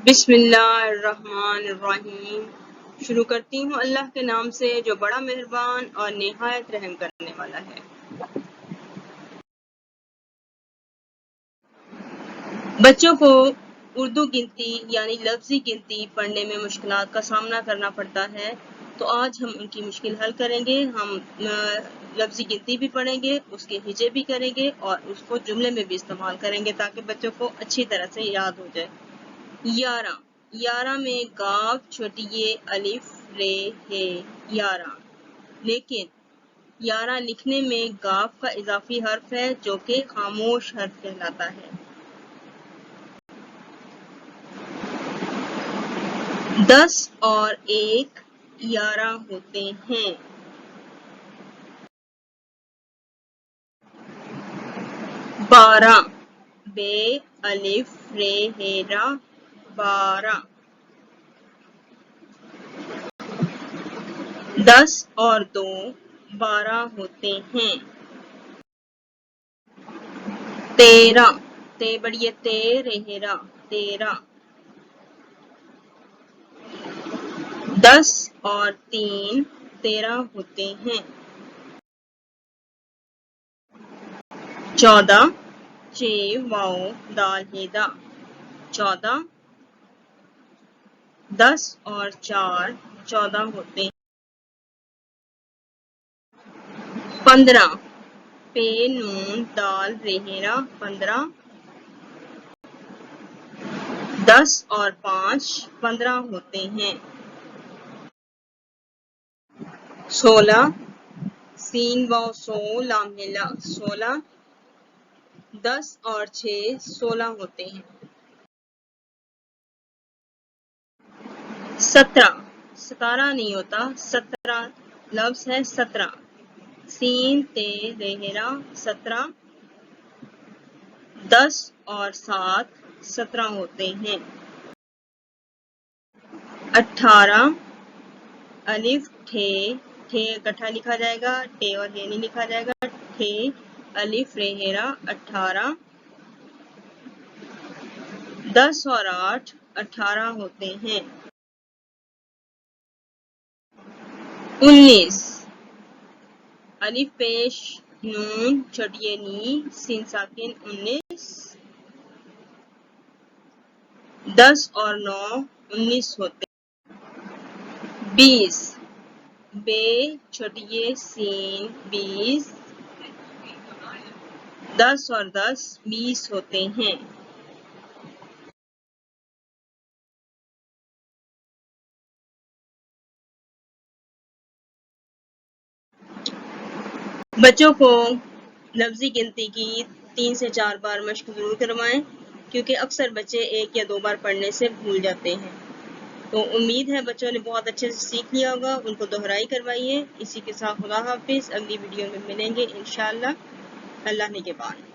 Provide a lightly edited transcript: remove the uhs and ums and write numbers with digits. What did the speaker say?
بسم اللہ الرحمن الرحیم۔ شروع کرتی ہوں اللہ کے نام سے جو بڑا مہربان اور نہایت رحم کرنے والا ہے۔ بچوں کو اردو گنتی یعنی لفظی گنتی پڑھنے میں مشکلات کا سامنا کرنا پڑتا ہے، تو آج ہم ان کی مشکل حل کریں گے۔ ہم لفظی گنتی بھی پڑھیں گے، اس کے ہجے بھی کریں گے اور اس کو جملے میں بھی استعمال کریں گے تاکہ بچوں کو اچھی طرح سے یاد ہو جائے۔ 11 11 میں گاف چھوٹی یہ الف رے ہے 11، لیکن 11 لکھنے میں گاف کا اضافی حرف ہے جو کہ خاموش حرف کہلاتا ہے۔ 10 اور 1 11 ہوتے ہیں۔ 12 بے الف رے ہے را 12۔ 10 اور 2 12 ہوتے ہیں۔ 13 تے بڑی تے رہے را 13۔ 10 اور 3 13 ہوتے ہیں۔ 14 چے واؤ دال ہے دا 14۔ 10 اور 4 14 ہوتے ہیں۔ 15 پے نون دال رہے را 15۔ 10 اور 5 15 ہوتے ہیں۔ 16 سین واؤ سو لام ہے لا 16۔ 10 اور 6 16 ہوتے ہیں۔ 17 17 نہیں ہوتا، 17 لفظ ہے 17۔ سین تے رہے را 17۔ 10 اور 7 17 ہوتے ہیں۔ 18 الف ٹھے ٹھے اکٹھا لکھا جائے گا، ٹے اور ہے نہیں لکھا جائے گا، ٹھے الف رہے را 18۔ 10 اور 8 18 ہوتے ہیں۔ 19 الف پیش نون چھوٹی نی سین ساکن 19۔ 10 اور 9 19 ہوتے ہیں۔ 20 بے چھوٹی سین 20۔ 10 اور 10 20 ہوتے ہیں۔ بچوں کو لفظی گنتی کی 3 سے 4 بار مشق ضرور کروائیں، کیونکہ اکثر بچے 1 یا 2 بار پڑھنے سے بھول جاتے ہیں۔ تو امید ہے بچوں نے بہت اچھے سے سیکھ لیا ہوگا، ان کو دہرائی کروائیے۔ اسی کے ساتھ خدا حافظ، اگلی ویڈیو میں ملیں گے انشاءاللہ۔ اللہ نگہبان۔